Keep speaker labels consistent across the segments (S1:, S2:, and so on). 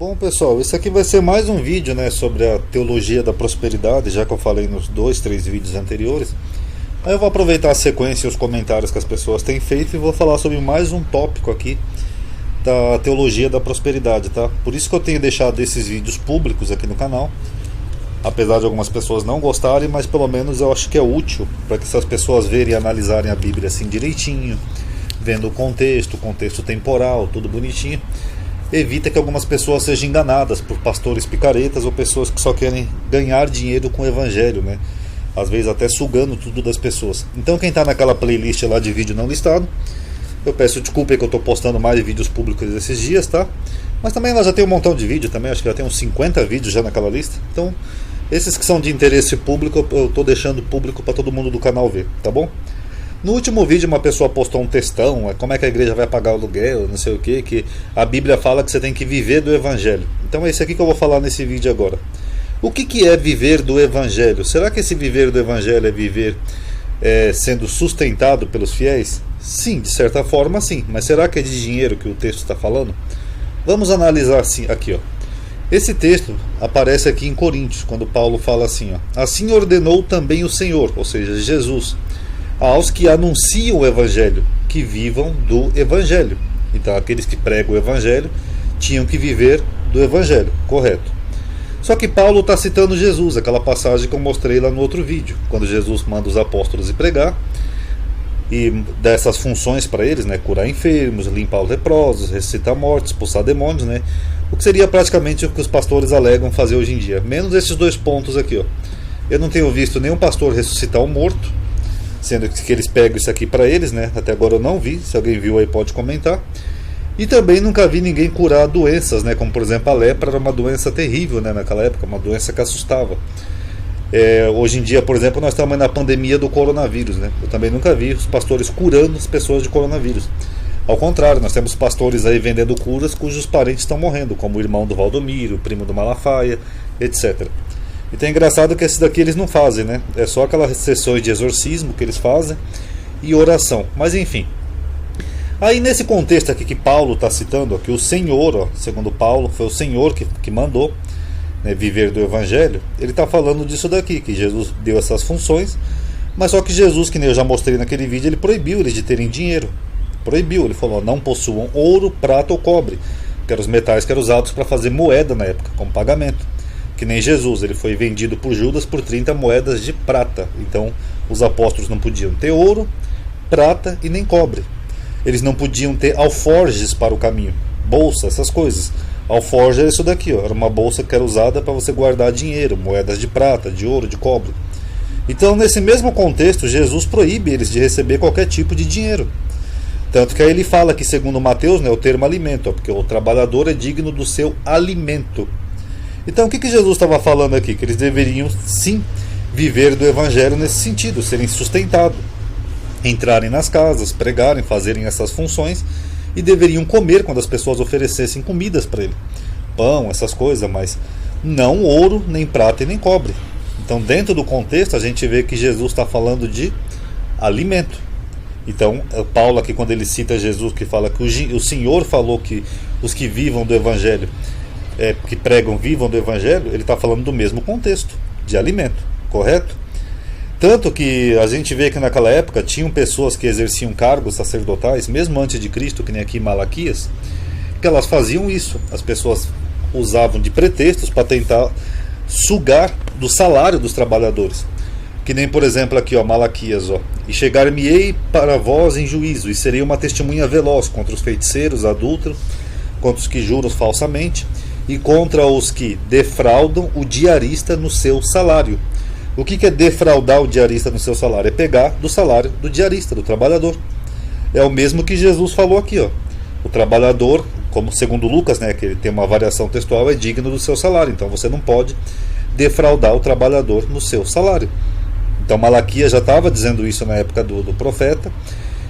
S1: Bom, pessoal, esse aqui vai ser mais um vídeo, né, sobre a teologia da prosperidade, já que eu falei nos 2, 3 vídeos anteriores. Aí eu vou aproveitar a sequência e os comentários que as pessoas têm feito e vou falar sobre mais um tópico aqui da teologia da prosperidade, tá? Por isso que eu tenho deixado esses vídeos públicos aqui no canal, apesar de algumas pessoas não gostarem, mas pelo menos eu acho que é útil para que essas pessoas verem e analisarem a Bíblia assim direitinho, vendo o contexto temporal, tudo bonitinho. Evita que algumas pessoas sejam enganadas por pastores picaretas ou pessoas que só querem ganhar dinheiro com o evangelho, né? Às vezes até sugando tudo das pessoas. Então quem está naquela playlist lá de vídeo não listado, eu peço desculpa que eu estou postando mais vídeos públicos esses dias, tá? Mas também ela já tem um montão de vídeo também, acho que já tem uns 50 vídeos já naquela lista. Então esses que são de interesse público eu estou deixando público para todo mundo do canal ver, tá bom? No último vídeo uma pessoa postou um textão, como é que a igreja vai pagar o aluguel, não sei o que a Bíblia fala que você tem que viver do evangelho. Então é isso aqui que eu vou falar nesse vídeo agora. O que é viver do evangelho? Será que esse viver do evangelho é viver sendo sustentado pelos fiéis? Sim, de certa forma sim, mas será que é de dinheiro que o texto está falando? Vamos analisar assim, aqui, ó. Esse texto aparece aqui em Coríntios, quando Paulo fala assim, ó: assim ordenou também o Senhor, ou seja, Jesus, aos que anunciam o evangelho, que vivam do evangelho. Então aqueles que pregam o evangelho tinham que viver do evangelho, correto? Só que Paulo está citando Jesus, aquela passagem que eu mostrei lá no outro vídeo, quando Jesus manda os apóstolos ir pregar e dá essas funções para eles, né? Curar enfermos, limpar os leprosos, ressuscitar mortos, expulsar demônios, né? O que seria praticamente o que os pastores alegam fazer hoje em dia, menos esses dois pontos aqui, ó. Eu não tenho visto nenhum pastor ressuscitar um morto, sendo que eles pegam isso aqui para eles, né? Até agora eu não vi, se alguém viu aí pode comentar. E também nunca vi ninguém curar doenças, né? Como por exemplo a lepra era uma doença terrível, né? Naquela época, uma doença que assustava. Hoje em dia, por exemplo, nós estamos na pandemia do coronavírus, né? Eu também nunca vi os pastores curando as pessoas de coronavírus. Ao contrário, nós temos pastores aí vendendo curas cujos parentes estão morrendo, como o irmão do Valdomiro, o primo do Malafaia, etc. Então é engraçado que esses daqui eles não fazem, né? É só aquelas sessões de exorcismo que eles fazem e oração. Mas enfim. Aí nesse contexto aqui que Paulo está citando, que o Senhor, ó, segundo Paulo, foi o Senhor que mandou, né, viver do Evangelho, ele está falando disso daqui, que Jesus deu essas funções, mas só que Jesus, que nem eu já mostrei naquele vídeo, ele proibiu eles de terem dinheiro. Proibiu, ele falou, não possuam ouro, prata ou cobre, que eram os metais que eram usados para fazer moeda na época, como pagamento. Que nem Jesus, ele foi vendido por Judas por 30 moedas de prata. Então os apóstolos não podiam ter ouro, prata e nem cobre. Eles não podiam ter alforjes para o caminho, bolsa, essas coisas. Alforje era isso daqui, ó, era uma bolsa que era usada para você guardar dinheiro, moedas de prata, de ouro, de cobre. Então nesse mesmo contexto Jesus proíbe eles de receber qualquer tipo de dinheiro. Tanto que aí ele fala que segundo Mateus, né, o termo alimento, ó, porque o trabalhador é digno do seu alimento. Então o que Jesus estava falando aqui? Que eles deveriam sim viver do evangelho nesse sentido, serem sustentados, entrarem nas casas, pregarem, fazerem essas funções e deveriam comer quando as pessoas oferecessem comidas para ele, pão, essas coisas, mas não ouro, nem prata e nem cobre. Então dentro do contexto a gente vê que Jesus está falando de alimento. Então Paulo aqui, quando ele cita Jesus, que fala que o Senhor falou que os que vivam do evangelho, que pregam, vivam do evangelho, ele está falando do mesmo contexto, de alimento, correto? Tanto que a gente vê que naquela época tinham pessoas que exerciam cargos sacerdotais, mesmo antes de Cristo, que nem aqui em Malaquias, que elas faziam isso. As pessoas usavam de pretextos para tentar sugar do salário dos trabalhadores. Que nem, por exemplo, aqui, ó, Malaquias, ó: e chegar-me-ei para vós em juízo, e serei uma testemunha veloz contra os feiticeiros, adúlteros, contra os que juram falsamente, e contra os que defraudam o diarista no seu salário. O que é defraudar o diarista no seu salário? É pegar do salário do diarista, do trabalhador. É o mesmo que Jesus falou aqui, ó. O trabalhador, como segundo Lucas, né, que ele tem uma variação textual, é digno do seu salário. Então você não pode defraudar o trabalhador no seu salário. Então Malaquias já estava dizendo isso na época do profeta.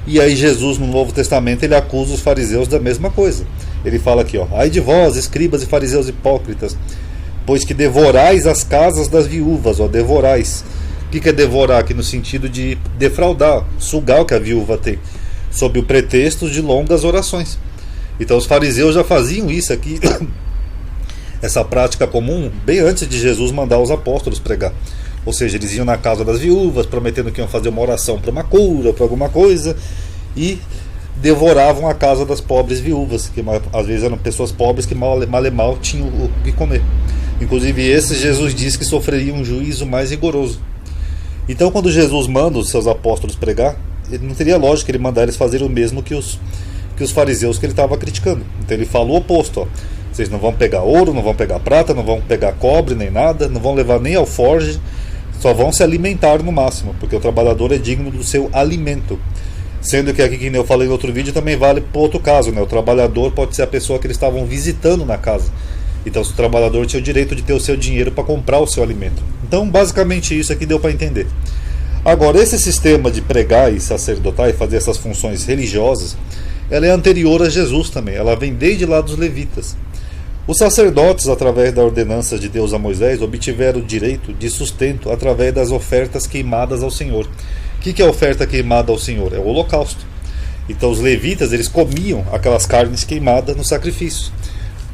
S1: E aí Jesus no Novo Testamento ele acusa os fariseus da mesma coisa. Ele fala aqui, ó: ai de vós, escribas e fariseus hipócritas, pois que devorais as casas das viúvas, ó, devorais. O que é devorar aqui no sentido de defraudar, sugar o que a viúva tem, sob o pretexto de longas orações. Então os fariseus já faziam isso aqui essa prática comum bem antes de Jesus mandar os apóstolos pregar. Ou seja, eles iam na casa das viúvas, prometendo que iam fazer uma oração para uma cura, para alguma coisa, e devoravam a casa das pobres viúvas, que às vezes eram pessoas pobres que mal e mal tinham o que comer. Inclusive esses, Jesus diz que sofreriam um juízo mais rigoroso. Então, quando Jesus manda os seus apóstolos pregar, ele não teria lógica ele mandar eles fazerem o mesmo que os fariseus que ele estava criticando. Então ele fala o oposto: ó, vocês não vão pegar ouro, não vão pegar prata, não vão pegar cobre nem nada, não vão levar nem alforje, só vão se alimentar no máximo, porque o trabalhador é digno do seu alimento. Sendo que aqui, que eu falei no outro vídeo, também vale para outro caso, né? O trabalhador pode ser a pessoa que eles estavam visitando na casa. Então, o trabalhador tinha o direito de ter o seu dinheiro para comprar o seu alimento. Então, basicamente isso aqui deu para entender. Agora, esse sistema de pregar e sacerdotar e fazer essas funções religiosas, ela é anterior a Jesus também. Ela vem desde lá dos levitas. Os sacerdotes, através da ordenança de Deus a Moisés, obtiveram o direito de sustento através das ofertas queimadas ao Senhor. O que é a oferta queimada ao Senhor? É o holocausto. Então os levitas, eles comiam aquelas carnes queimadas no sacrifício.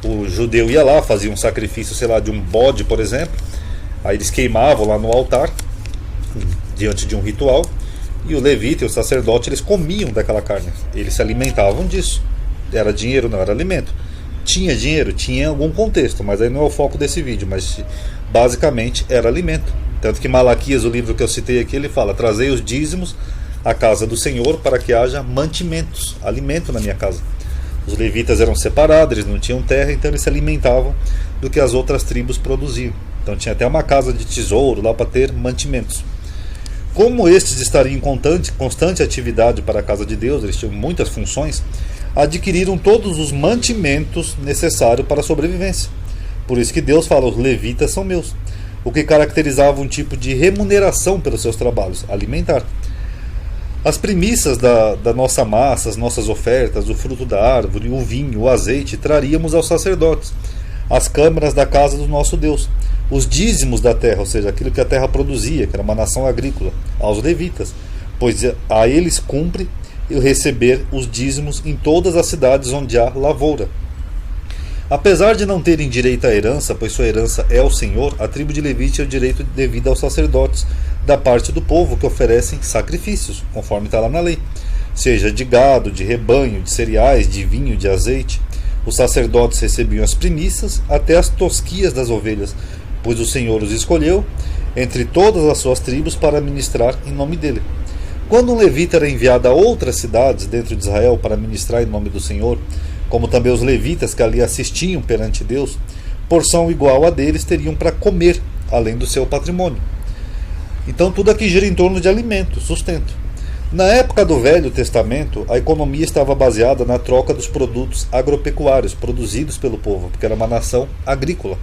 S1: O judeu ia lá, fazia um sacrifício, sei lá, de um bode, por exemplo. Aí eles queimavam lá no altar, diante de um ritual. E o levita e o sacerdote, eles comiam daquela carne. Eles se alimentavam disso. Era dinheiro, não era alimento. Tinha dinheiro? Tinha em algum contexto, mas aí não é o foco desse vídeo. Mas basicamente era alimento. Tanto que Malaquias, o livro que eu citei aqui, ele fala: trazei os dízimos à casa do Senhor para que haja mantimentos, alimento na minha casa. Os levitas eram separados, eles não tinham terra, então eles se alimentavam do que as outras tribos produziam. Então tinha até uma casa de tesouro lá para ter mantimentos. Como estes estariam em constante atividade para a casa de Deus, eles tinham muitas funções, adquiriram todos os mantimentos necessários para a sobrevivência. Por isso que Deus fala: os levitas são meus. O que caracterizava um tipo de remuneração pelos seus trabalhos, alimentar. As primícias da nossa massa, as nossas ofertas, o fruto da árvore, o vinho, o azeite, traríamos aos sacerdotes, as câmaras da casa do nosso Deus, os dízimos da terra, ou seja, aquilo que a terra produzia, que era uma nação agrícola, aos levitas, pois a eles cumpre receber os dízimos em todas as cidades onde há lavoura. Apesar de não terem direito à herança, pois sua herança é o Senhor, a tribo de Levi tinha o direito devido aos sacerdotes da parte do povo que oferecem sacrifícios, conforme está lá na lei, seja de gado, de rebanho, de cereais, de vinho, de azeite. Os sacerdotes recebiam as primícias, até as tosquias das ovelhas, pois o Senhor os escolheu entre todas as suas tribos para ministrar em nome dele. Quando um levita era enviado a outras cidades dentro de Israel para ministrar em nome do Senhor, como também os levitas que ali assistiam perante Deus, porção igual a deles teriam para comer, além do seu patrimônio. Então tudo aqui gira em torno de alimento, sustento. Na época do Velho Testamento, a economia estava baseada na troca dos produtos agropecuários produzidos pelo povo, porque era uma nação agrícola.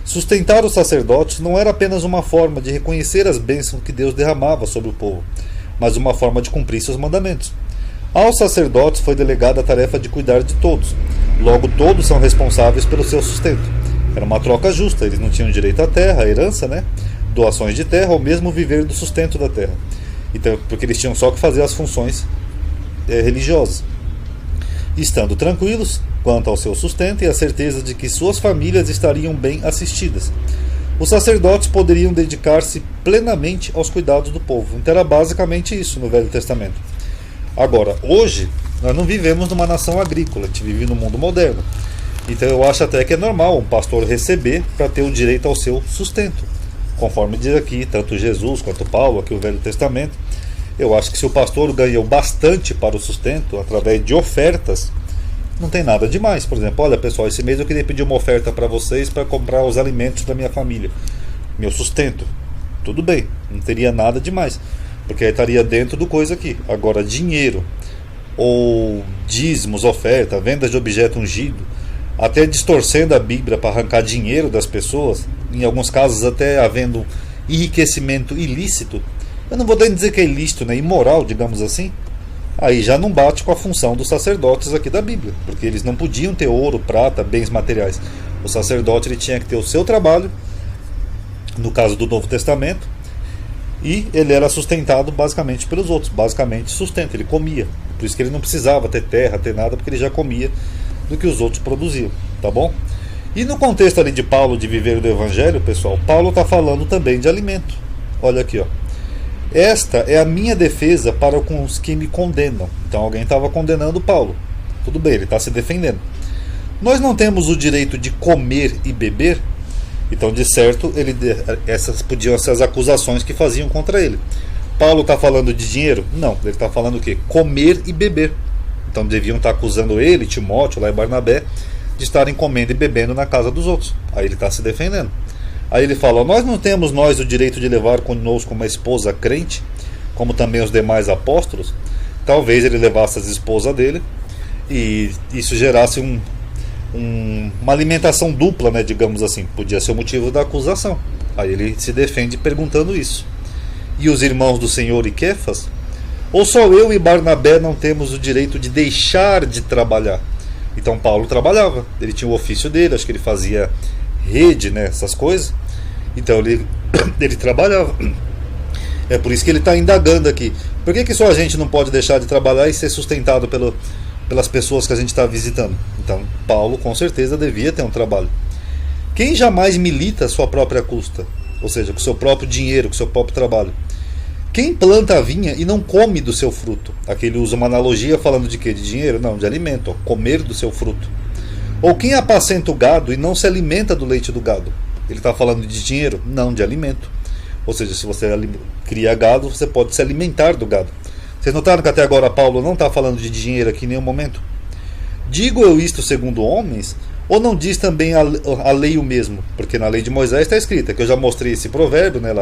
S1: Sustentar os sacerdotes não era apenas uma forma de reconhecer as bênçãos que Deus derramava sobre o povo, mas uma forma de cumprir seus mandamentos. Aos sacerdotes foi delegada a tarefa de cuidar de todos. Logo, todos são responsáveis pelo seu sustento. Era uma troca justa, eles não tinham direito à terra, à herança, né? Doações de terra, ou mesmo viver do sustento da terra. Então, porque eles tinham só que fazer as funções religiosas. Estando tranquilos quanto ao seu sustento e a certeza de que suas famílias estariam bem assistidas, os sacerdotes poderiam dedicar-se plenamente aos cuidados do povo. Então era basicamente isso no Velho Testamento. Agora, hoje, nós não vivemos numa nação agrícola, a gente vive no mundo moderno. Então eu acho até que é normal um pastor receber para ter o direito ao seu sustento. Conforme diz aqui, tanto Jesus quanto Paulo, aqui o Velho Testamento. Eu acho que se o pastor ganhou bastante para o sustento, através de ofertas, não tem nada demais. Por exemplo, olha pessoal, esse mês eu queria pedir uma oferta para vocês para comprar os alimentos da minha família. Meu sustento. Tudo bem, não teria nada demais. Porque aí estaria dentro do coisa aqui. Agora, dinheiro, ou dízimos, oferta, vendas de objeto ungido, até distorcendo a Bíblia para arrancar dinheiro das pessoas, em alguns casos até havendo enriquecimento ilícito. Eu não vou nem dizer que é ilícito, né? Imoral, digamos assim. Aí já não bate com a função dos sacerdotes aqui da Bíblia, porque eles não podiam ter ouro, prata, bens materiais. O sacerdote ele tinha que ter o seu trabalho, no caso do Novo Testamento, e ele era sustentado basicamente pelos outros, basicamente sustento, ele comia. Por isso que ele não precisava ter terra, ter nada, porque ele já comia do que os outros produziam, tá bom? E no contexto ali de Paulo de viver do Evangelho, pessoal, Paulo está falando também de alimento. Olha aqui, ó. Esta é a minha defesa para com os que me condenam. Então alguém estava condenando Paulo. Tudo bem, ele está se defendendo. Nós não temos o direito de comer e beber? Então, de certo, essas podiam ser as acusações que faziam contra ele. Paulo está falando de dinheiro? Não, ele está falando o quê? Comer e beber. Então deviam estar acusando ele, Timóteo lá e Barnabé, de estarem comendo e bebendo na casa dos outros. Aí ele está se defendendo. Aí ele fala, nós não temos o direito de levar conosco uma esposa crente, como também os demais apóstolos? Talvez ele levasse as esposas dele e isso gerasse uma alimentação dupla, né, digamos assim. Podia ser o motivo da acusação. Aí ele se defende perguntando isso. E os irmãos do Senhor e Quefas? Ou só eu e Barnabé não temos o direito de deixar de trabalhar? Então Paulo trabalhava, ele tinha o ofício dele, acho que ele fazia rede, né, essas coisas. Então ele trabalhava. É por isso que ele está indagando aqui. Por que só a gente não pode deixar de trabalhar e ser sustentado pelas pessoas que a gente está visitando? Então Paulo com certeza devia ter um trabalho. Quem jamais milita a sua própria custa? Ou seja, com o seu próprio dinheiro, com o seu próprio trabalho? Quem planta a vinha e não come do seu fruto? Aqui ele usa uma analogia falando de quê? De dinheiro? Não, de alimento, ó, comer do seu fruto. Ou quem apacenta o gado e não se alimenta do leite do gado? Ele está falando de dinheiro? Não, de alimento. Ou seja, se você cria gado, você pode se alimentar do gado. Vocês notaram que até agora Paulo não está falando de dinheiro aqui em nenhum momento? Digo eu isto segundo homens? Ou não diz também a lei o mesmo? Porque na lei de Moisés está escrita, que eu já mostrei esse provérbio, né,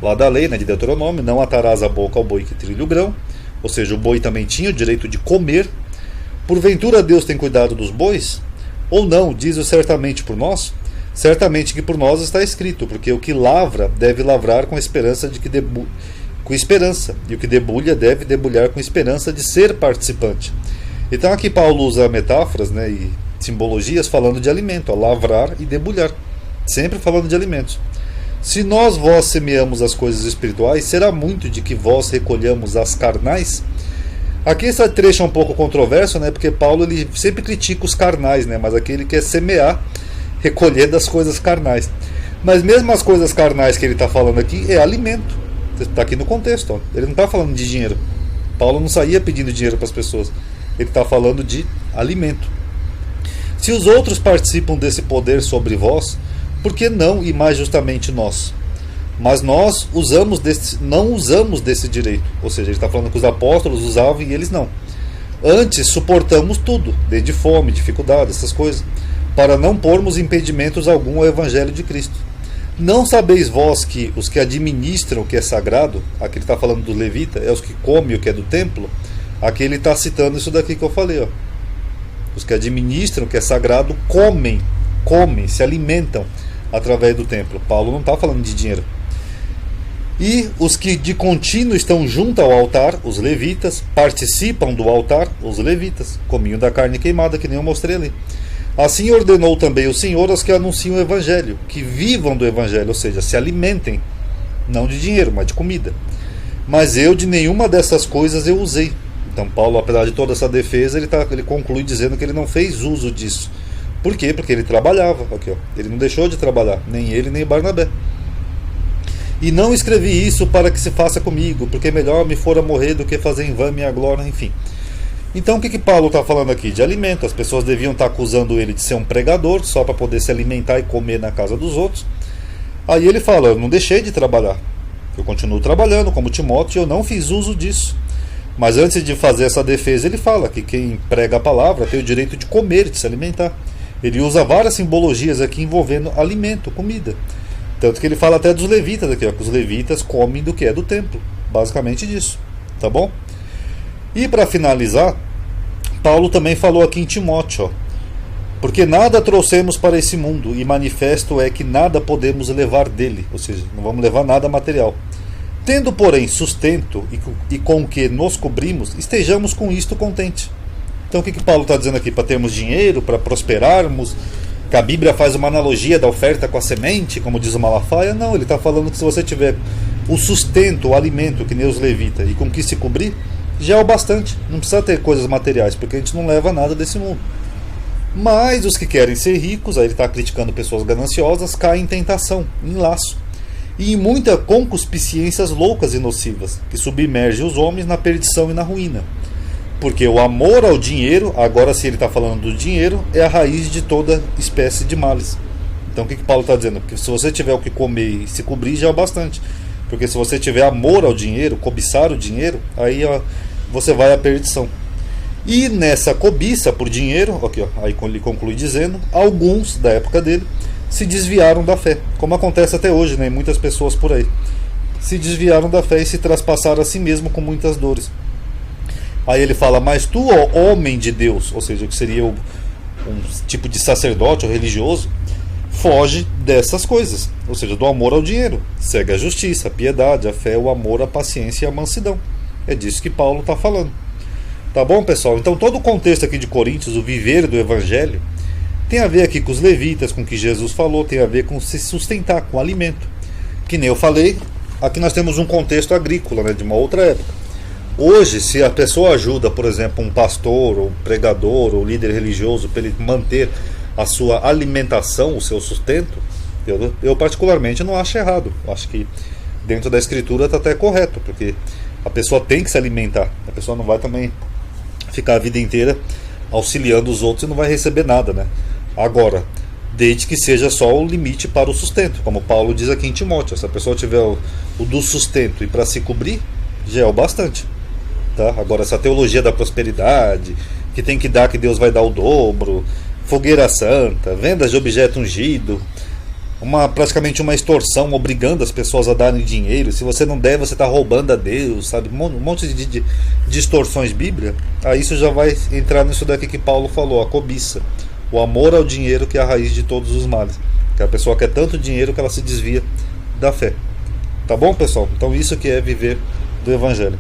S1: lá da lei, né, de Deuteronômio, não atarás a boca ao boi que trilha o grão. Ou seja, o boi também tinha o direito de comer. Porventura Deus tem cuidado dos bois? Ou não, diz-o certamente por nós? Certamente que por nós está escrito, porque o que lavra deve lavrar com esperança de que com esperança, e o que debulha deve debulhar com esperança de ser participante. Então aqui Paulo usa metáforas, né, e simbologias falando de alimento, ó, lavrar e debulhar, sempre falando de alimentos. Se nós vós semeamos as coisas espirituais, será muito de que vós recolhamos as carnais? Aqui esse trecho é um pouco controverso, né, porque Paulo ele sempre critica os carnais, né, mas aqui ele quer semear, recolher das coisas carnais. Mas mesmo as coisas carnais que ele está falando aqui é alimento. Está aqui no contexto, ó. Ele não está falando de dinheiro. Paulo não saía pedindo dinheiro para as pessoas. Ele está falando de alimento. Se os outros participam desse poder sobre vós, por que não e mais justamente nós? Mas nós não usamos desse direito. Ou seja, ele está falando que os apóstolos usavam e eles não. Antes suportamos tudo, desde fome, dificuldade, essas coisas, para não pormos impedimentos algum ao Evangelho de Cristo. Não sabeis vós que os que administram o que é sagrado, aqui ele está falando do levita, é os que comem o que é do templo? Aqui ele está citando isso daqui que eu falei, ó. Os que administram o que é sagrado comem, se alimentam através do templo. Paulo não está falando de dinheiro. E os que de contínuo estão junto ao altar, os levitas, participam do altar, os levitas, comiam da carne queimada, que nem eu mostrei ali. Assim ordenou também o Senhor aos que anunciam o Evangelho, que vivam do Evangelho, ou seja, se alimentem, não de dinheiro, mas de comida. Mas eu de nenhuma dessas coisas eu usei. Então Paulo, apesar de toda essa defesa, ele conclui dizendo que ele não fez uso disso. Por quê? Porque ele trabalhava. Aqui, ó. Ele não deixou de trabalhar, nem ele nem Barnabé. E não escrevi isso para que se faça comigo, porque melhor me fora morrer do que fazer em vão minha glória, enfim. Então o que Paulo está falando aqui? De alimento. As pessoas deviam estar acusando ele de ser um pregador, só para poder se alimentar e comer na casa dos outros. Aí ele fala, eu não deixei de trabalhar. Eu continuo trabalhando como Timóteo e eu não fiz uso disso. Mas antes de fazer essa defesa, ele fala que quem prega a palavra tem o direito de comer, de se alimentar. Ele usa várias simbologias aqui envolvendo alimento, comida. Tanto que ele fala até dos levitas aqui, ó, que os levitas comem do que é do templo. Basicamente disso. Tá bom? E para finalizar, Paulo também falou aqui em Timóteo, ó, porque nada trouxemos para esse mundo, e manifesto é que nada podemos levar dele, ou seja, não vamos levar nada material. Tendo, porém, sustento e com o que nos cobrimos, estejamos com isto contente. Então o que Paulo está dizendo aqui? Para termos dinheiro, para prosperarmos, que a Bíblia faz uma analogia da oferta com a semente, como diz o Malafaia? Não, ele está falando que se você tiver o sustento, o alimento, que nem os levitas, e com que se cobrir, já é o bastante. Não precisa ter coisas materiais, porque a gente não leva nada desse mundo. Mas os que querem ser ricos, aí ele está criticando pessoas gananciosas, caem em tentação, em laço, e em muitas concupiscências loucas e nocivas, que submergem os homens na perdição e na ruína. Porque o amor ao dinheiro, agora se ele está falando do dinheiro, é a raiz de toda espécie de males. Então o que Paulo está dizendo? Que se você tiver o que comer e se cobrir, já é o bastante. Porque se você tiver amor ao dinheiro, cobiçar o dinheiro, aí você vai à perdição. E nessa cobiça por dinheiro, aqui, aí ele conclui dizendo, alguns da época dele se desviaram da fé, como acontece até hoje, né? Muitas pessoas por aí se desviaram da fé e se traspassaram a si mesmo com muitas dores. Aí ele fala, mas tu, ó homem de Deus, ou seja, que seria um tipo de sacerdote ou religioso, foge dessas coisas, ou seja, do amor ao dinheiro. Segue a justiça, a piedade, a fé, o amor, a paciência e a mansidão. É disso que Paulo está falando. Tá bom, pessoal? Então todo o contexto aqui de Coríntios, o viver do Evangelho, tem a ver aqui com os levitas, com o que Jesus falou, tem a ver com se sustentar, com alimento. Que nem eu falei, aqui nós temos um contexto agrícola, né, de uma outra época. Hoje, se a pessoa ajuda, por exemplo, um pastor, ou pregador, ou líder religioso, para ele manter a sua alimentação, o seu sustento, eu particularmente não acho errado. Eu acho que dentro da escritura está até correto, porque a pessoa tem que se alimentar. A pessoa não vai também ficar a vida inteira auxiliando os outros e não vai receber nada, né? Agora, desde que seja só o limite para o sustento, como Paulo diz aqui em Timóteo. Se a pessoa tiver o do sustento e para se cobrir, já é o bastante. Tá? Agora, essa teologia da prosperidade, que tem que dar, que Deus vai dar o dobro, fogueira santa, vendas de objeto ungido, praticamente uma extorsão, obrigando as pessoas a darem dinheiro. Se você não der, você está roubando a Deus, sabe? Um monte de distorções bíblicas. Aí isso já vai entrar nisso daqui que Paulo falou, a cobiça, o amor ao dinheiro, que é a raiz de todos os males. Que a pessoa quer tanto dinheiro que ela se desvia da fé. Tá bom, pessoal? Então isso que é viver do Evangelho.